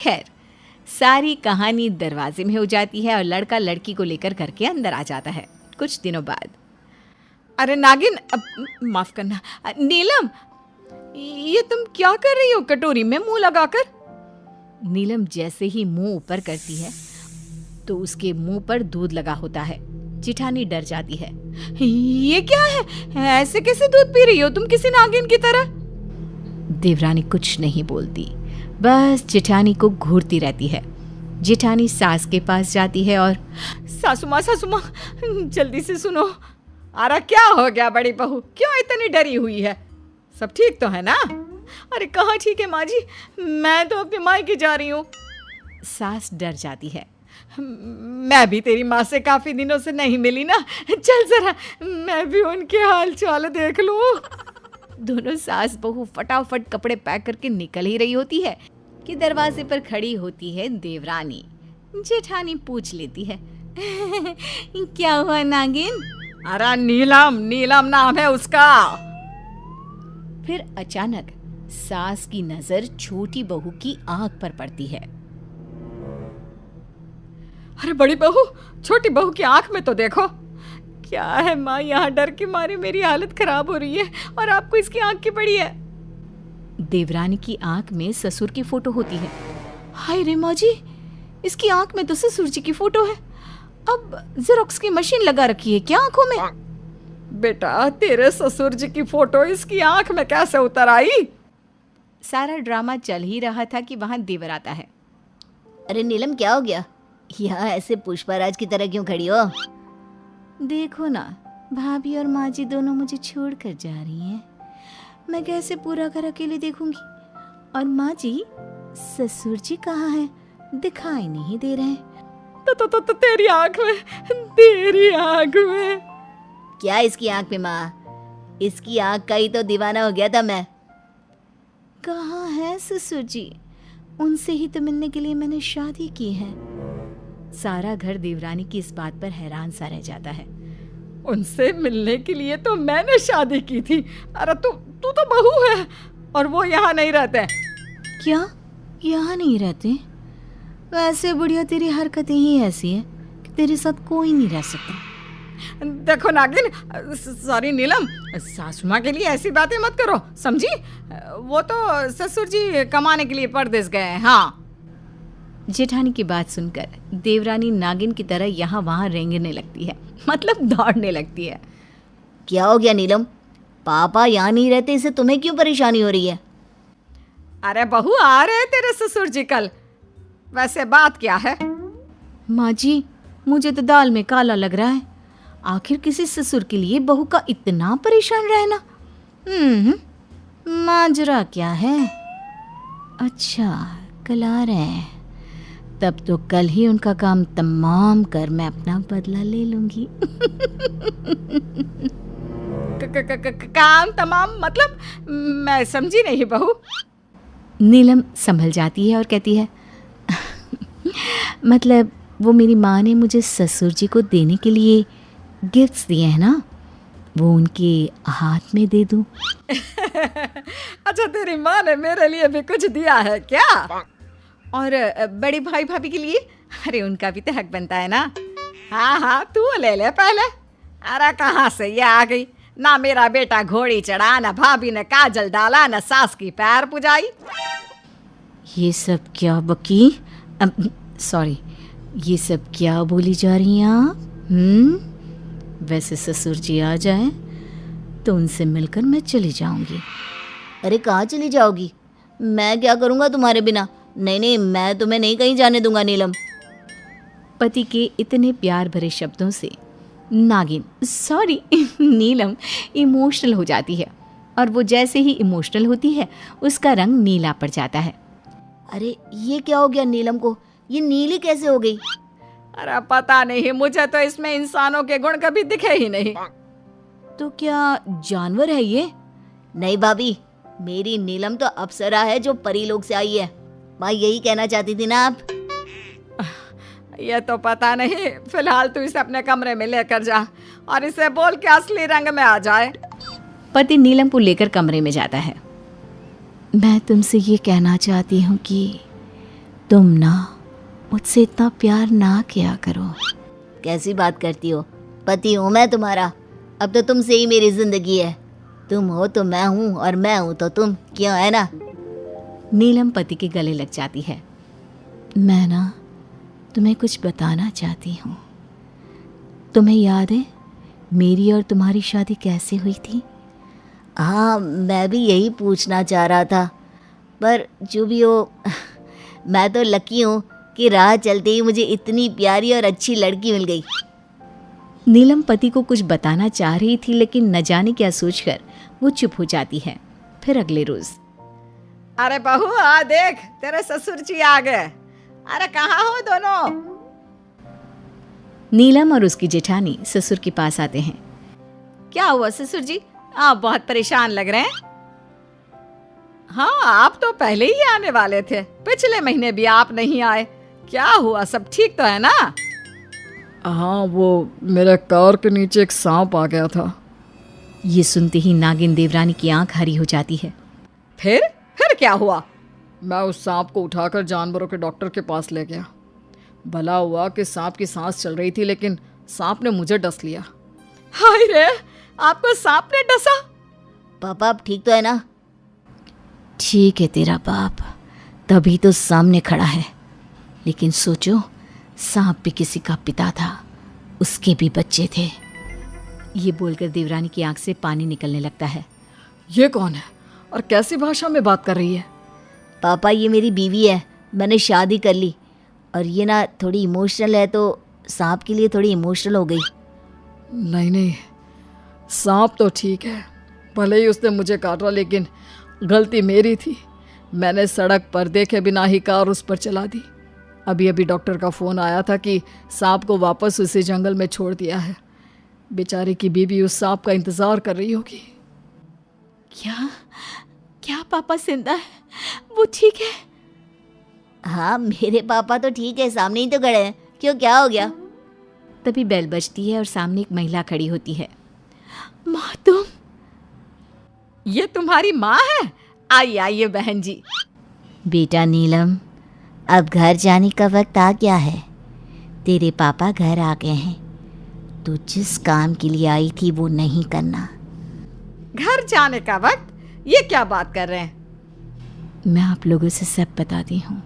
खैर, सारी कहानी दरवाजे में हो जाती है और लड़का लड़की को लेकर घर के अंदर आ जाता है। कुछ दिनों बाद, अरे नागिन, माफ करना, नीलम, ये तुम क्या कर रही हो कटोरी में मुंह लगाकर? नीलम जैसे ही मुंह ऊपर करती है तो उसके मुंह पर दूध लगा होता है। जेठानी डर जाती है। ये क्या है? ऐसे कैसे दूध पी रही हो तुम किसी नागिन की तरह? देवरानी कुछ नहीं बोलती, बस जेठानी को घूरती रहती है। जेठानी सास के पास जाती है और सासू माँ जल्दी से सुनो। अरे क्या हो गया बड़ी बहू, क्यों इतनी डरी हुई है? सब ठीक तो है ना? अरे कहाँ ठीक है माँ जी, मैं तो अपनी मायके जा रही हूँ। सास डर जाती है। मैं भी तेरी माँ से काफी दिनों से नहीं मिली ना, चल जरा मैं भी उनके हाल चाल देख लूं। दोनों सास बहू फटाफट कपड़े पैक करके निकल ही रही होती है कि दरवाजे पर खड़ी होती है देवरानी। जेठानी पूछ लेती है, क्या हुआ नागिन? अरे नीलम नाम है उसका। फिर अचानक सास की नजर छोटी बहू की आंख पर पड़ती है। अरे बड़ी बहू, छोटी बहू की आंख में तो देखो। क्या है माँ, यहाँ डर के मारे मेरी हालत खराब हो रही है और आपको इसकी आंख की पड़ी है। देवरानी की आंख में ससुर की फोटो होती है। हाय रे माँ जी, इसकी आंख में तो ससुर जी की फोटो है। अब जेरोक्स की मशीन लगा रखी है क्या आंखों में? बेटा, तेरे ससुर जी की फोटो इसकी आंख में कैसे उतर आई? सारा ड्रामा चल ही रहा था कि वहां देवर आता है। अरे नीलम, क्या हो गया? यहाँ ऐसे पुष्पराज की तरह क्यों खड़ी हो? देखो ना, भाभी और माँ जी दोनों मुझे छोड़ कर जा रही हैं। मैं कैसे पूरा घर अकेले देखूंगी? और माँ जी, ससुर जी कहाँ हैं? दिखाई नहीं दे रहे। तो तेरी आंख में। क्या इसकी आंख में माँ? इसकी आंख का ही तो दीवाना हो गया था मैं। कहाँ है ससुर जी? उनसे ही तो मिलने के लिए मैंने शादी की है। सारा घर देवरानी की इस बात पर हैरान सा रह जाता है। उनसे मिलने के लिए तो मैंने शादी की थी। अरे तू तो बहू है और वो यहाँ नहीं रहते। क्या यहाँ नहीं रहते? वैसे बुढ़िया, तेरी हरकतें ही ऐसी है कि तेरे साथ कोई नहीं रह सकता। देखो नागिन, सॉरी नीलम, सासू माँ के लिए ऐसी बातें मत करो, समझी? वो तो ससुर जी कमाने के लिए परदेस गए हैं। हाँ। जेठानी की बात सुनकर देवरानी नागिन की तरह यहाँ वहाँ रेंगने लगती है, मतलब दौड़ने लगती है। क्या हो गया नीलम? पापा यहाँ नहीं रहते, इससे तुम्हें क्यों परेशानी हो रही है? अरे बहू, आ रहे तेरे ससुर जी कल। वैसे बात क्या है? माँ जी, मुझे तो दाल में काला लग रहा है। आखिर किसी ससुर के लिए बहू का इतना परेशान रहना। माजरा क्या है? अच्छा, कल आ रहे हैं, तब तो कल ही उनका काम तमाम कर मैं अपना बदला ले लूंगी। काम तमाम मतलब? मैं समझी नहीं बहू। नीलम संभल जाती है और कहती है, मतलब वो मेरी माँ ने मुझे ससुर जी को देने के लिए गिफ्ट्स दिए हैं ना, वो उनके हाथ में दे दूं। अच्छा, तेरी माँ ने मेरे लिए भी कुछ दिया है क्या? और बड़े भाई भाभी के लिए? अरे उनका भी तो हक बनता है ना। हाँ, तू ले ले पहले। अरे कहाँ से ये आ गई? ना मेरा बेटा घोड़ी चढ़ा, ना भाभी ने काजल डाला, ना सास की पैर पुजाई। ये सब क्या बकी, सॉरी, ये सब क्या बोली जा रही हैं आप? वैसे ससुर जी आ जाएं तो उनसे मिलकर मैं चली जाऊंगी। अरे कहाँ चली जाओगी? मैं क्या करूँगा तुम्हारे बिना? नहीं, मैं तुम्हें नहीं कहीं जाने दूंगा नीलम। पति के इतने प्यार भरे शब्दों से नागिन, सॉरी नीलम, इमोशनल हो जाती है और वो जैसे ही इमोशनल होती है उसका रंग नीला पड़ जाता है। अरे ये क्या हो गया नीलम को? ये नीली कैसे हो गई? अरे पता नहीं, मुझे तो इसमें इंसानों के गुण कभी दिखे ही नहीं। तो क्या जानवर है ये? नहीं भाभी, मेरी नीलम तो अप्सरा है जो परी लोक से आई है। माँ यही कहना चाहती थी ना आप? ये तो पता नहीं। फिलहाल तू इसे अपने कमरे में लेकर जा और इसे बोल के असली रंग में आ जाए। पति नीलम को लेकर कमरे में जाता है। मैं तुमसे ये कहना चाहती हूँ कि तुम ना मुझसे इतना प्यार ना किया करो। कैसी बात करती हो? पति हूँ मैं तुम्हारा, अब तो तुमसे ही मेरी जिंदगी है। तुम हो तो मैं हूँ और मैं हूँ तो तुम, क्यों, है ना? नीलम पति के गले लग जाती है। मैं ना तुम्हें कुछ बताना चाहती हूँ। तुम्हें याद है मेरी और तुम्हारी शादी कैसे हुई थी? हाँ, मैं भी यही पूछना चाह रहा था, पर जो भी हो मैं तो लकी हूँ कि राह चलते ही मुझे इतनी प्यारी और अच्छी लड़की मिल गई। नीलम पति को कुछ बताना चाह रही थी, लेकिन न जाने क्या सोचकर वो चुप हो जाती है। फिर अगले रोज, अरे बहू आ देख, तेरे ससुर जी आ गए। अरे कहाँ हो दोनों? नीलम और उसकी जेठानी ससुर के पास आते हैं। क्या हुआ ससुर जी, आप बहुत परेशान लग रहे हैं। हाँ, आप तो पहले ही आने वाले थे, पिछले महीने भी आप नहीं आए। क्या हुआ, सब ठीक तो है ना? हाँ, वो मेरे कार के नीचे एक सांप आ गया था। ये सुनते ही नागिन देवरानी की आंख हरी हो जाती है। फिर क्या हुआ? मैं उस सांप को उठाकर जानवरों के डॉक्टर के पास ले गया। भला हुआ कि सांप की सांस चल रही थी, लेकिन सांप ने मुझे डस लिया। हाय रे, आपको सांप ने डसा? पापा अब ठीक तो है ना? ठीक है तेरा बाप, तभी तो सामने खड़ा है। लेकिन सोचो, सांप भी किसी का पिता था, उसके भी बच्चे थे। ये बोलकर देवरानी की आंख से पानी निकलने लगता है। ये कौन है और कैसी भाषा में बात कर रही है? पापा, ये मेरी बीवी है, मैंने शादी कर ली, और ये ना थोड़ी इमोशनल है, तो सांप के लिए थोड़ी इमोशनल हो गई। नहीं, सांप तो ठीक है, भले ही उसने मुझे काटा, लेकिन गलती मेरी थी। मैंने सड़क पर देखे बिना ही कार उस पर चला दी। अभी डॉक्टर का फ़ोन आया था कि सांप को वापस उसी जंगल में छोड़ दिया है। बेचारी की बीवी उस सांप का इंतज़ार कर रही होगी। क्या पापा जिंदा है? वो ठीक है? हाँ, मेरे पापा तो ठीक है, सामने ही तो खड़े हैं। क्यों, क्या हो गया? तभी बेल बजती है और सामने एक महिला खड़ी होती है। माँ, तुम? ये तुम्हारी माँ है? आइए बहन जी। बेटा नीलम, अब घर जाने का वक्त आ गया है। तेरे पापा घर आ गए हैं। तू जिस काम के लिए आई थी वो नहीं करना। घर जाने का वक्त? ये क्या बात कर रहे हैं? मैं आप लोगों से सब बताती हूँ।